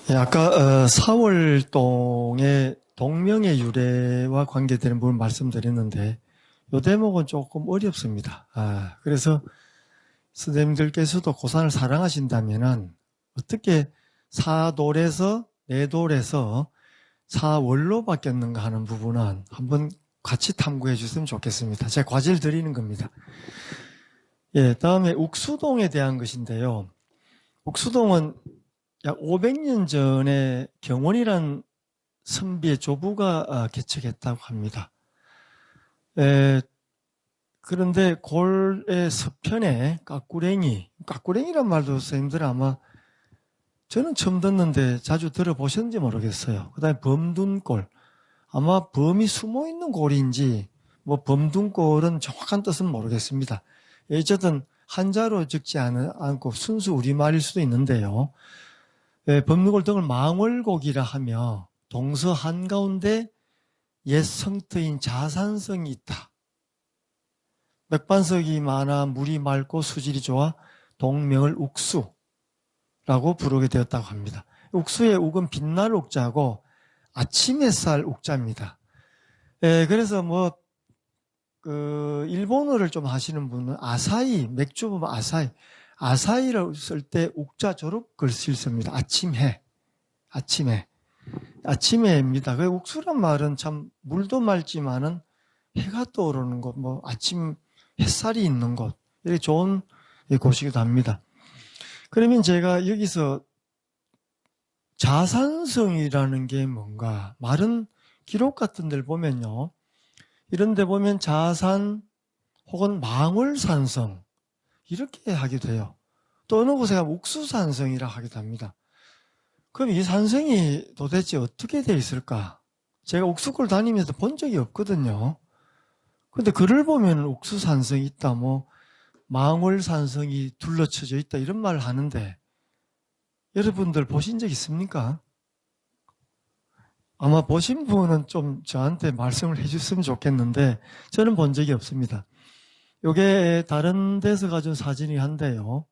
예, 아까 사월동의 동명의 유래와 관계되는 부분 말씀드렸는데 이 대목은 조금 어렵습니다. 그래서 선생님들께서도 고산을 사랑하신다면은 어떻게 사돌에서 내돌에서 사월로 바뀌었는가 하는 부분은 한번 같이 탐구해 주시면 좋겠습니다. 제가 과제를 드리는 겁니다. 예, 다음에 옥수동에 대한 것인데요. 옥수동은 약 500년 전에 경원이란 선비의 조부가 개척했다고 합니다. 그런데 골의 서편에 까꾸랭이란 말도 선생님들 아마 저는 처음 듣는데 자주 들어보셨는지 모르겠어요. 그 다음에 범둔골, 아마 범이 숨어있는 골인지 뭐 범둔골은 정확한 뜻은 모르겠습니다. 어쨌든 한자로 적지 않고 순수 우리말일 수도 있는데요. 범둔골 등을 망월곡이라 하며 동서 한가운데 옛 성터인 자산성이 있다. 맥반석이 많아 물이 맑고 수질이 좋아 동명을 욱수라고 부르게 되었다고 합니다. 욱수의 욱은 빛날 욱자고 아침 햇살 욱자입니다. 그래서 일본어를 좀 하시는 분은 아사히, 맥주 보면 아사히를 쓸 때 욱자 조록 글씨를 씁니다. 아침해입니다. 그 욱수란 말은 참 물도 맑지만은 해가 떠오르는 곳, 아침 햇살이 있는 곳, 이렇게 좋은 곳이기도 합니다. 그러면 제가 여기서 자산성이라는 게 뭔가, 말은 기록 같은 데를 보면요. 이런 데 보면 자산 혹은 망월산성, 이렇게 하기도 해요. 또 어느 곳에 가면 옥수산성이라 하기도 합니다. 그럼 이 산성이 도대체 어떻게 되어 있을까? 제가 옥수골 다니면서 본 적이 없거든요. 근데 글을 보면 옥수산성이 있다, 망월산성이 둘러쳐져 있다, 이런 말을 하는데, 여러분들 보신 적 있습니까? 아마 보신 분은 좀 저한테 말씀을 해줬으면 좋겠는데, 저는 본 적이 없습니다. 이게 다른 데서 가진 사진이 한데요.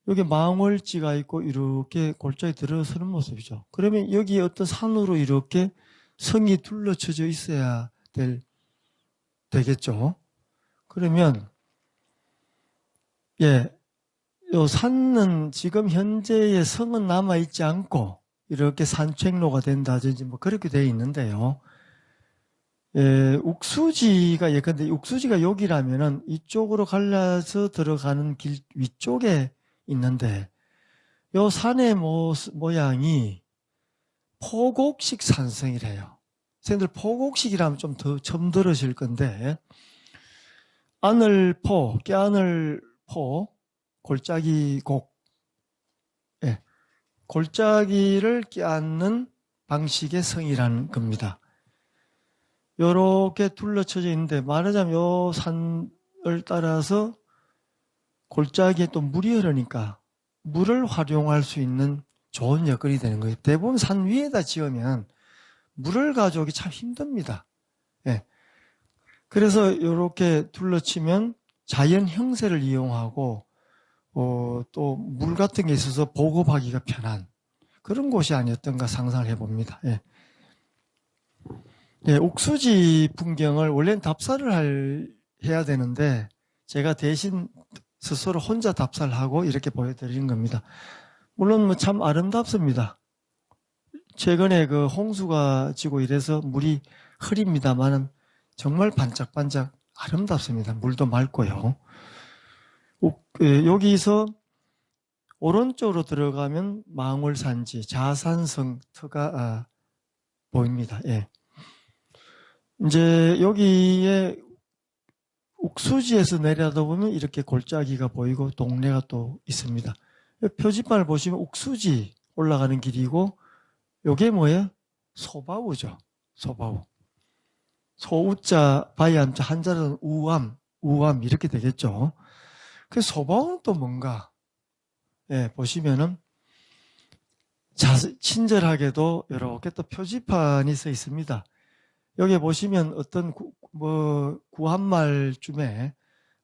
여기 망월지가 있고 이렇게 골짜기 들어서는 모습이죠. 그러면 여기 어떤 산으로 이렇게 성이 둘러쳐져 있어야 되겠죠. 그러면 요 산은 지금 현재의 성은 남아있지 않고 이렇게 산책로가 된다든지 그렇게 되어 있는데요. 욱수지가 예컨대 욱수지가 여기라면은 이쪽으로 갈라서 들어가는 길 위쪽에 있는데 요 산의 모양이 포곡식 산성이래요. 선생님들 포곡식이라면 좀 더 처음 들으실 건데 아늘포, 깨아늘포, 골짜기곡, 골짜기를 껴안는 방식의 성이라는 겁니다. 요렇게 둘러쳐져 있는데 말하자면 요 산을 따라서 골짜기에 또 물이 흐르니까 물을 활용할 수 있는 좋은 여건이 되는 거예요. 대부분 산 위에다 지으면 물을 가져오기 참 힘듭니다. 그래서 이렇게 둘러치면 자연 형세를 이용하고 또 물 같은 게 있어서 보급하기가 편한 그런 곳이 아니었던가 상상을 해봅니다. 옥수지 풍경을 원래는 답사를 해야 되는데 제가 대신 스스로 혼자 답사를 하고 이렇게 보여드리는 겁니다. 물론 참 아름답습니다. 최근에 그 홍수가 지고 이래서 물이 흐립니다만은 정말 반짝반짝 아름답습니다. 물도 맑고요. 여기서 오른쪽으로 들어가면 망월산지, 자산성터가 보입니다. 이제 여기에 옥수지에서 내려다보면 이렇게 골짜기가 보이고 동네가 또 있습니다. 표지판을 보시면 옥수지 올라가는 길이고 요게 뭐예요? 소바우죠. 소바우. 소우자, 바이암자, 한자는 우암 이렇게 되겠죠. 그 소바우는 또 뭔가? 보시면은 친절하게도 이렇게 또 표지판이 써 있습니다. 여기 보시면 어떤 구한말쯤에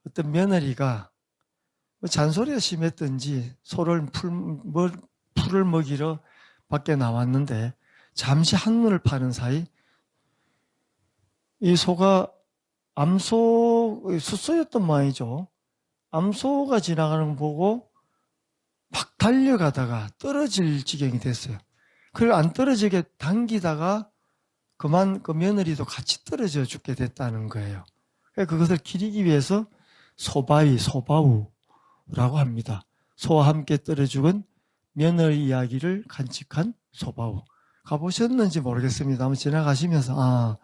어떤 며느리가 잔소리가 심했던지 소를 풀을 먹이러 밖에 나왔는데 잠시 한눈을 파는 사이 이 소가 숫소였던 모양이죠. 암소가 지나가는 거 보고 막 달려가다가 떨어질 지경이 됐어요. 그걸 안 떨어지게 당기다가 그만 그 며느리도 같이 떨어져 죽게 됐다는 거예요. 그것을 기리기 위해서 소바우라고 합니다. 소와 함께 떨어 죽은 며느리 이야기를 간직한 소바우. 가보셨는지 모르겠습니다. 지나가시면서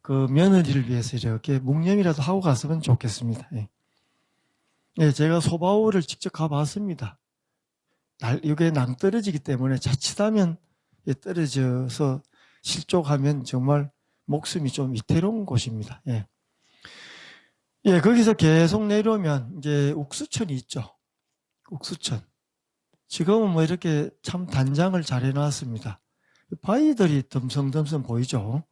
그 며느리를 위해서 이렇게 묵념이라도 하고 갔으면 좋겠습니다. 예, 제가 소바우를 직접 가봤습니다. 이게 낭떠러지기 때문에 자칫하면 떨어져서 실족하면 정말 목숨이 좀 위태로운 곳입니다. 예. 예, 거기서 계속 내려오면 이제 옥수천이 있죠. 옥수천. 지금은 뭐 이렇게 참 단장을 잘 해놨습니다. 바위들이 덤성덤성 보이죠.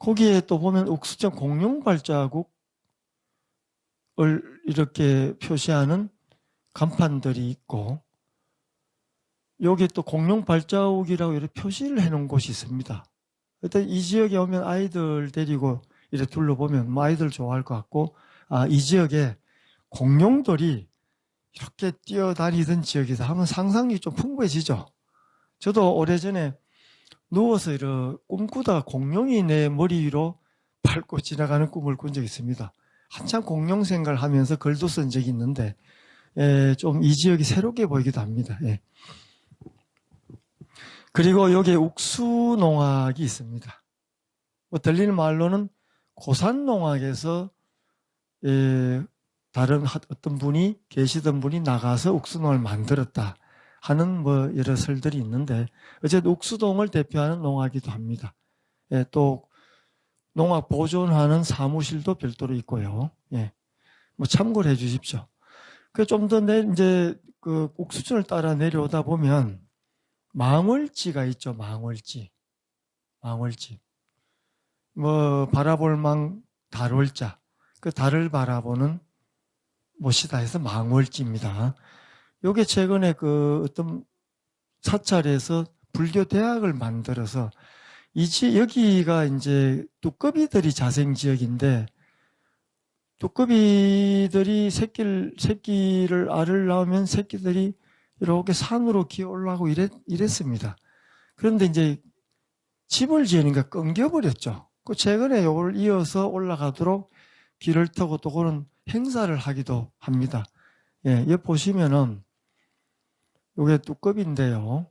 거기에 또 보면 옥수천 공룡 발자국을 이렇게 표시하는 간판들이 있고, 여기 또 공룡 발자국이라고 이렇게 표시를 해놓은 곳이 있습니다. 일단 이 지역에 오면 아이들 데리고 이렇게 둘러보면 뭐 아이들 좋아할 것 같고, 이 지역에 공룡들이 이렇게 뛰어다니던 지역이다 하면 상상이 좀 풍부해지죠. 저도 오래전에 누워서 이렇게 꿈꾸다가 공룡이 내 머리 위로 밟고 지나가는 꿈을 꾼 적이 있습니다. 한참 공룡 생각을 하면서 글도 쓴 적이 있는데, 좀 이 지역이 새롭게 보이기도 합니다. 예. 그리고 여기에 옥수농악이 있습니다. 뭐 들리는 말로는 고산농악에서 다른 어떤 분이 계시던 분이 나가서 옥수농을 만들었다 하는 뭐 여러 설들이 있는데, 어쨌든 옥수동을 대표하는 농악이기도 합니다. 예, 또 농악 보존하는 사무실도 별도로 있고요. 예, 뭐 참고를 해주십시오. 그 좀 더 이제 그 옥수천을 따라 내려오다 보면 망월지가 있죠. 망월지. 뭐 바라볼 망 달월자. 그 달을 바라보는 못이다 해서 망월지입니다. 요게 최근에 그 어떤 사찰에서 불교 대학을 만들어서 여기가 이제 뚜꺼비들이 자생 지역인데, 뚜꺼비들이 새끼를 알을 낳으면 새끼들이 이렇게 산으로 기어 올라가고 이랬습니다. 그런데 이제 집을 지으니까 끊겨버렸죠. 그 최근에 이걸 이어서 올라가도록 길을 터고 또 그런 행사를 하기도 합니다. 예, 여기 보시면은 이게 뚜꺼비인데요.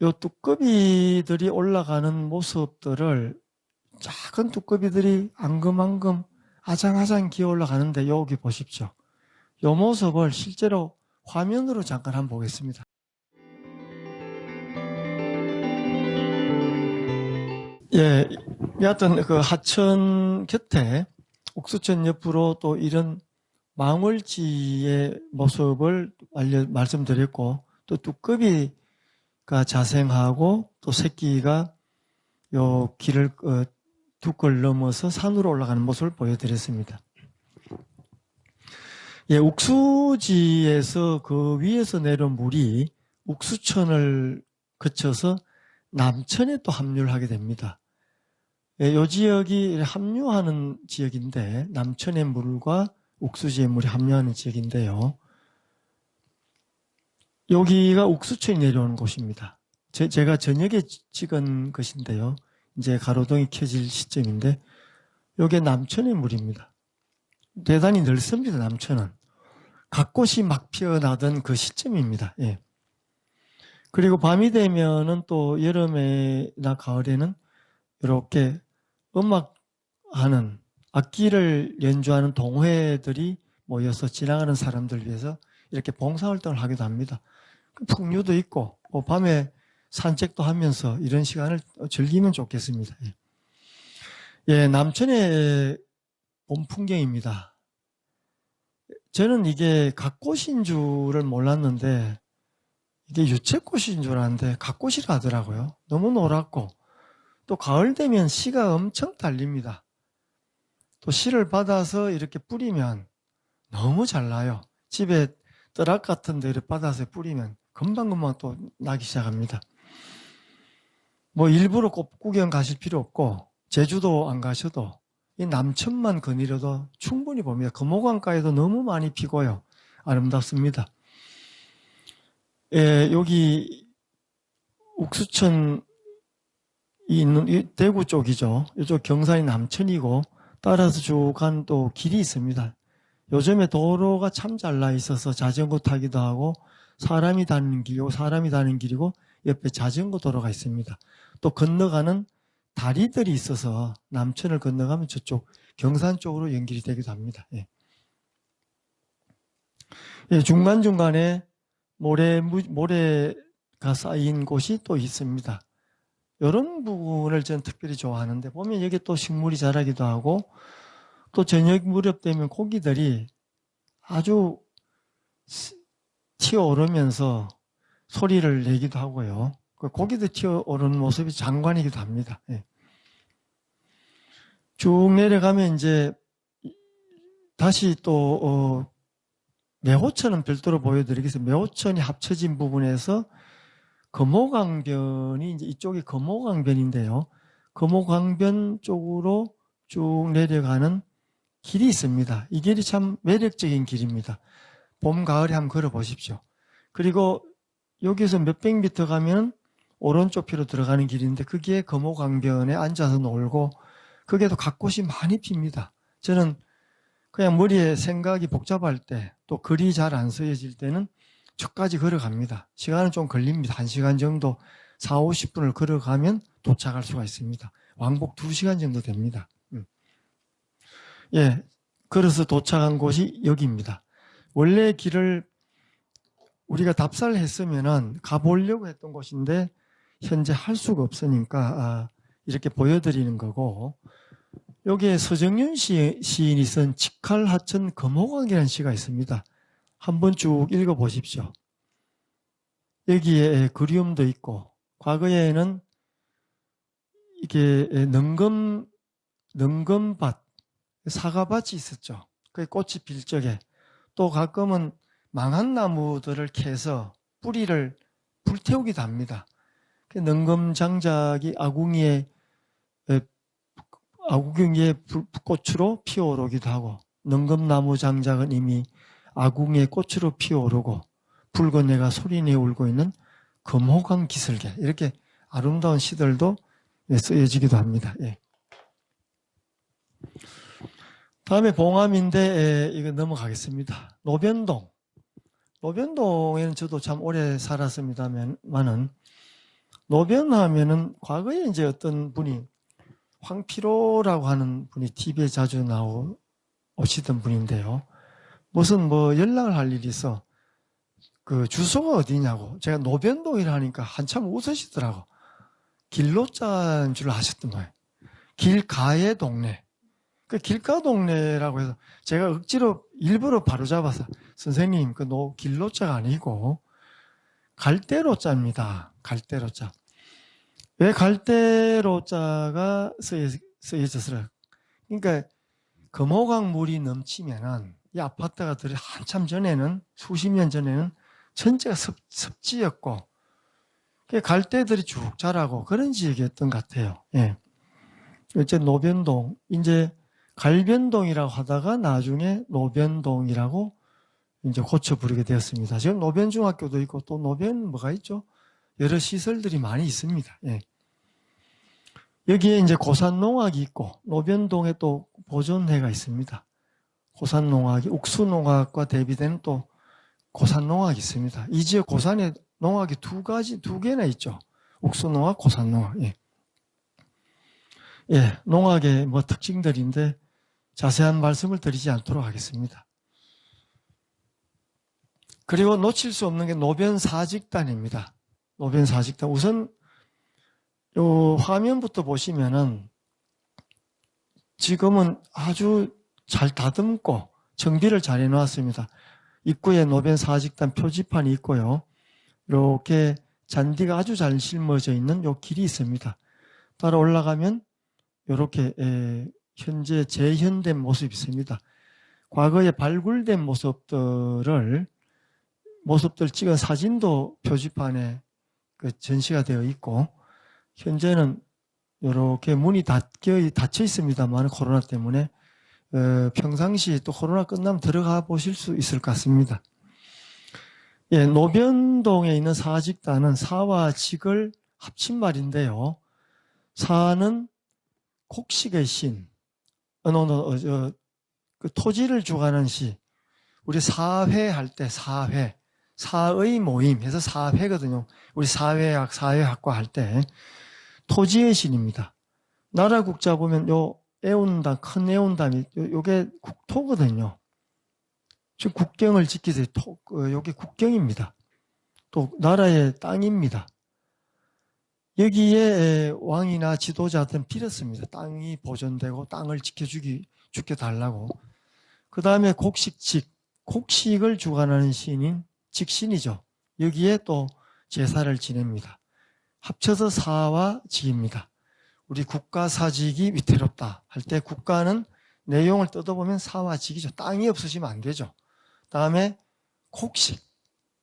이 뚜꺼비들이 올라가는 모습들을 작은 뚜꺼비들이 앙금앙금 아장아장 기어 올라가는데 여기 보십시오. 이 모습을 실제로 화면으로 잠깐 한번 보겠습니다. 예, 여하튼 그 하천 곁에 옥수천 옆으로 또 이런 망월지의 모습을 말씀드렸고, 또 뚜꺼비가 자생하고 또 새끼가 요 길을 둑을 넘어서 산으로 올라가는 모습을 보여드렸습니다. 예, 옥수지에서 그 위에서 내려온 물이 옥수천을 거쳐서 남천에 또 합류를 하게 됩니다. 예, 이 지역이 합류하는 지역인데, 남천의 물과 옥수지의 물이 합류하는 지역인데요. 여기가 옥수천이 내려오는 곳입니다. 제가 저녁에 찍은 것인데요. 이제 가로등이 켜질 시점인데, 여기에 남천의 물입니다. 대단히 넓습니다, 남천은. 갓꽃이 막 피어나던 그 시점입니다. 예. 그리고 밤이 되면은 또 여름에나 가을에는 이렇게 음악하는, 악기를 연주하는 동호회들이 모여서 지나가는 사람들 위해서 이렇게 봉사활동을 하기도 합니다. 풍류도 있고, 밤에 산책도 하면서 이런 시간을 즐기면 좋겠습니다. 예, 남천의 봄 풍경입니다. 저는 이게 갓꽃인 줄을 몰랐는데, 이게 유채꽃인 줄 알았는데 갓꽃이라 하더라고요. 너무 노랗고, 또 가을 되면 씨가 엄청 달립니다. 또 씨를 받아서 이렇게 뿌리면 너무 잘 나요. 집에 떠락 같은 데를 받아서 뿌리면 금방금방 또 나기 시작합니다. 뭐 일부러 꽃구경 가실 필요 없고 제주도 안 가셔도 이 남천만 거니려도 충분히 봅니다. 금호강가에도 너무 많이 피고요. 아름답습니다. 예, 여기 옥수천이 있는 이 대구 쪽이죠. 이쪽 경산이 남천이고 따라서 쭉 간 또 길이 있습니다. 요즘에 도로가 참 잘 나 있어서 자전거 타기도 하고 사람이 다니는 길이고 사람이 다니는 길이고 옆에 자전거 도로가 있습니다. 또 건너가는 다리들이 있어서 남천을 건너가면 저쪽 경산 쪽으로 연결이 되기도 합니다. 예. 예, 중간중간에 모래가 쌓인 곳이 또 있습니다. 이런 부분을 저는 특별히 좋아하는데 보면 여기 또 식물이 자라기도 하고 또 저녁 무렵 되면 고기들이 아주 튀어오르면서 소리를 내기도 하고요. 고기들 튀어오르는 모습이 장관이기도 합니다. 예. 쭉 내려가면 이제 다시 또 매호천은 별도로 보여드리겠습니다. 매호천이 합쳐진 부분에서 금호강변이 이제 이쪽이 금호강변인데요. 금호강변 쪽으로 쭉 내려가는 길이 있습니다. 이 길이 참 매력적인 길입니다. 봄, 가을에 한번 걸어보십시오. 그리고 여기서 몇백 미터 가면 오른쪽 피로 들어가는 길인데 거기에 금호강변에 앉아서 놀고 거기에도 갓꽃이 많이 핍니다. 저는 그냥 머리에 생각이 복잡할 때 또 글이 잘 안 쓰여질 때는 저까지 걸어갑니다. 시간은 좀 걸립니다. 1시간 정도 4, 50분을 걸어가면 도착할 수가 있습니다. 왕복 2시간 정도 됩니다. 예, 걸어서 도착한 곳이 여기입니다. 원래 길을 우리가 답사했으면 가보려고 했던 곳인데 현재 할 수가 없으니까 이렇게 보여드리는 거고 여기에 서정윤 시인이 쓴 직할하천 금호강이라는 시가 있습니다. 한번 쭉 읽어보십시오. 여기에 그리움도 있고 과거에는 이게 능금밭, 사과밭이 있었죠. 그 꽃이 필 적에 또 가끔은 망한 나무들을 캐서 뿌리를 불태우기도 합니다. 능금장작이 아궁이에 꽃으로 피어오르기도 하고 능금나무 장작은 이미 아궁이의 꽃으로 피어오르고 붉은 애가 소리내어 울고 있는 금호강 기슭에 이렇게 아름다운 시들도 쓰여지기도 합니다. 예. 다음에 봉암인데 이거 넘어가겠습니다. 노변동. 노변동에는 저도 참 오래 살았습니다만은 노변하면은 과거에 이제 어떤 분이 황피로라고 하는 분이 TV에 자주 오시던 분인데요. 무슨 뭐 연락을 할 일이 있어. 그 주소가 어디냐고. 제가 노변동이라 하니까 한참 웃으시더라고. 길로자인 줄 아셨던 거예요. 길가의 동네. 그 길가 동네라고 해서 제가 억지로 일부러 바로잡아서 선생님 그 길로자가 아니고 갈대로자입니다. 갈대로자. 왜 갈대로자가 쓰여졌을까? 그러니까 금호강 물이 넘치면은 이 아파트가 한참 전에는 수십 년 전에는 전체가 습지였고 갈대들이 쭉 자라고 그런 지역이었던 것 같아요. 예. 이제 노변동 이제 갈변동이라고 하다가 나중에 노변동이라고 이제 고쳐 부르게 되었습니다. 지금 노변중학교도 있고 또 노변 뭐가 있죠? 여러 시설들이 많이 있습니다. 예. 여기에 이제 고산농악이 있고 노변동에 또 보존회가 있습니다. 고산농악이 옥수농악과 대비되는 또 고산농악이 있습니다. 이 지역 고산에 농악이 두 개나 있죠. 옥수농악, 고산농악. 예. 예, 농악의 뭐 특징들인데 자세한 말씀을 드리지 않도록 하겠습니다. 그리고 놓칠 수 없는 게 노변사직단입니다. 노변사직단. 우선 요 화면부터 보시면은 지금은 아주 잘 다듬고 정비를 잘 해놓았습니다. 입구에 노변사직단 표지판이 있고요. 이렇게 잔디가 아주 잘 심어져 있는 요 길이 있습니다. 따라 올라가면 이렇게 현재 재현된 모습이 있습니다. 과거에 발굴된 모습들을 모습들 찍은 사진도 표지판에 전시가 되어 있고, 현재는 이렇게 문이 닫혀 있습니다만 코로나 때문에 평상시 또 코로나 끝나면 들어가 보실 수 있을 것 같습니다. 예, 노변동에 있는 사직단은 사와 직을 합친 말인데요. 사는 곡식의 신, 그 토지를 주관하는 시. 우리 사회 할 때 사회, 사의 모임 해서 사회거든요. 우리 사회학, 사회학과 할 때 토지의 신입니다. 나라 국자 보면 요 애운담, 큰 애운담이 요게 국토거든요. 즉 국경을 지키세요. 요게 국경입니다. 또 나라의 땅입니다. 여기에 왕이나 지도자들은 빌었습니다. 땅이 보존되고 땅을 지켜달라고. 그 다음에 곡식직, 곡식을 주관하는 신인 직신이죠. 여기에 또 제사를 지냅니다. 합쳐서 사와 직입니다. 우리 국가사직이 위태롭다 할 때 국가는 내용을 뜯어보면 사와 직이죠. 땅이 없으시면 안 되죠. 다음에 곡식,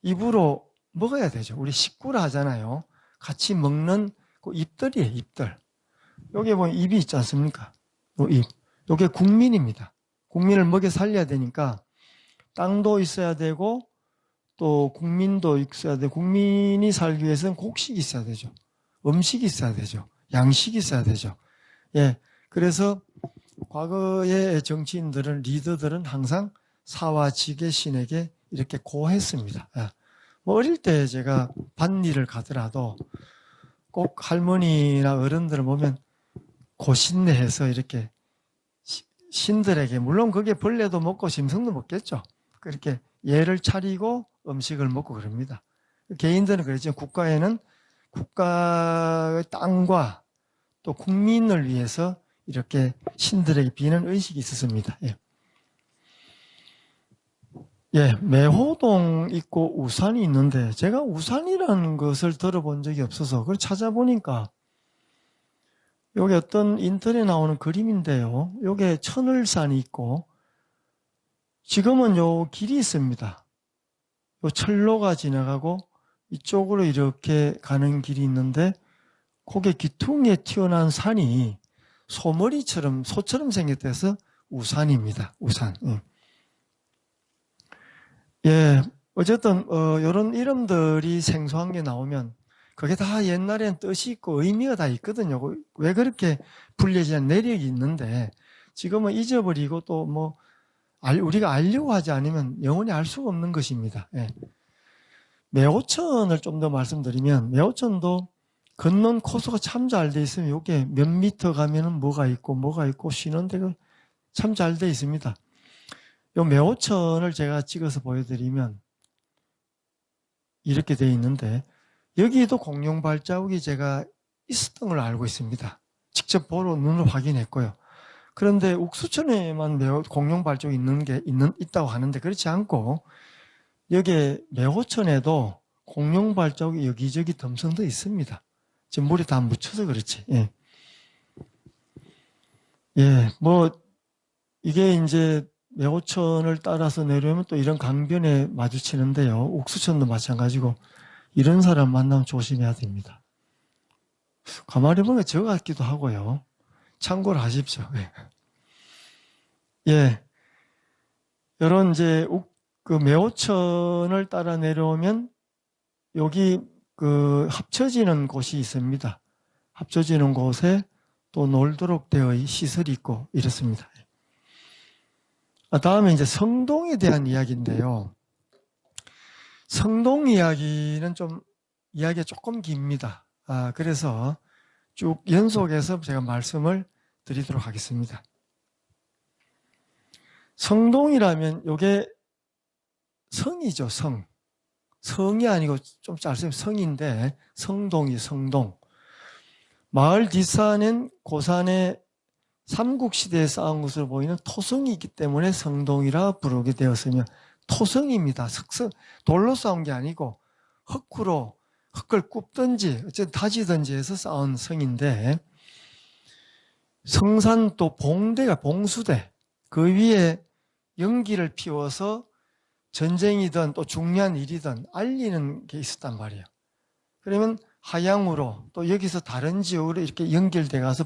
입으로 먹어야 되죠. 우리 식구를 하잖아요. 같이 먹는 그 입들이에요, 입들. 여기 보면 입이 있지 않습니까? 요 입. 요게 국민입니다. 국민을 먹여 살려야 되니까 땅도 있어야 되고 또 국민도 있어야 되고 국민이 살기 위해서는 곡식이 있어야 되죠. 음식이 있어야 되죠. 양식이 있어야 되죠. 예. 그래서 과거의 정치인들은, 리더들은 항상 사와 직의 신에게 이렇게 고했습니다. 예. 뭐 어릴 때 제가 밭일을 가더라도 꼭 할머니나 어른들을 보면 고신내해서 이렇게 신들에게, 물론 그게 벌레도 먹고 짐승도 먹겠죠. 그렇게 예를 차리고 음식을 먹고 그럽니다. 개인들은 그랬죠. 국가에는 국가의 땅과 또 국민을 위해서 이렇게 신들에게 비는 의식이 있었습니다. 예. 예, 매호동 있고 우산이 있는데 제가 우산이라는 것을 들어본 적이 없어서 그걸 찾아보니까 여기 어떤 인터넷에 나오는 그림인데요. 여기에 천을산이 있고 지금은 요 길이 있습니다. 요 철로가 지나가고 이쪽으로 이렇게 가는 길이 있는데 거기에 기퉁에 튀어나온 산이 소머리처럼, 소처럼 생겼대서 우산입니다. 우산. 예. 예, 어쨌든 이런 이름들이 생소한 게 나오면 그게 다 옛날엔 뜻이 있고 의미가 다 있거든요. 왜 그렇게 불려지는 내력이 있는데 지금은 잊어버리고 또 뭐 우리가 알려고 하지 않으면 영원히 알 수가 없는 것입니다. 예. 매호천을 좀 더 말씀드리면 매호천도 걷는 코스가 참 잘 돼 있으면 이게 몇 미터 가면은 뭐가 있고 쉬는 데가 참 잘 돼 있습니다. 요 매호천을 제가 찍어서 보여드리면 이렇게 돼 있는데 여기도 공룡 발자국이 제가 있었던 걸 알고 있습니다. 직접 보러 눈으로 확인했고요. 그런데 옥수천에만 공룡 발자국이 있다고 하는데 그렇지 않고 여기에 매호천에도 공룡 발자국이 여기저기 덤성도 있습니다. 지금 물에 다 묻혀서 그렇지. 예. 예, 뭐 이게 이제 매호천을 따라서 내려오면 또 이런 강변에 마주치는데요. 옥수천도 마찬가지고 이런 사람 만나면 조심해야 됩니다. 가만히 보면 저 같기도 하고요. 참고를 하십시오. 예. 예. 이런 이제 그 매호천을 따라 내려오면 여기 그 합쳐지는 곳이 있습니다. 합쳐지는 곳에 또 놀도록 되어 시설이 있고 이렇습니다. 다음에 이제 성동에 대한 이야기인데요. 성동 이야기는 좀 이야기가 조금 깁니다. 그래서 쭉 연속해서 제가 말씀을 드리도록 하겠습니다. 성동이라면 이게 성이죠, 성. 성이 아니고 좀 짧으면 성인데 성동이 성동. 마을 뒷산은 고산의 삼국시대에 쌓은 것으로 보이는 토성이 있기 때문에 성동이라 부르게 되었으며 토성입니다. 돌로 쌓은 게 아니고 흙을 굽든지 어쨌든 다지든지 해서 쌓은 성인데 성산 또 봉수대 그 위에 연기를 피워서 전쟁이든 또 중요한 일이든 알리는 게 있었단 말이에요. 그러면 하향으로 또 여기서 다른 지역으로 이렇게 연결돼 가서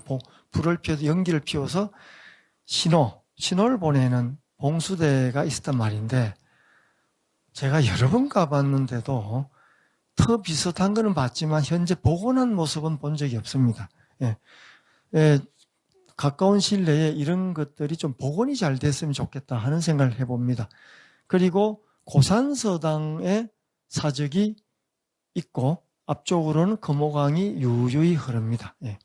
불을 피워서 연기를 피워서 신호를 보내는 봉수대가 있었단 말인데, 제가 여러 번 가봤는데도 더 비슷한 거는 봤지만 현재 복원한 모습은 본 적이 없습니다. 예. 가까운 시일 내에 이런 것들이 좀 복원이 잘 됐으면 좋겠다 하는 생각을 해봅니다. 그리고 고산서당의 사적이 있고 앞쪽으로는 금호강이 유유히 흐릅니다. 예.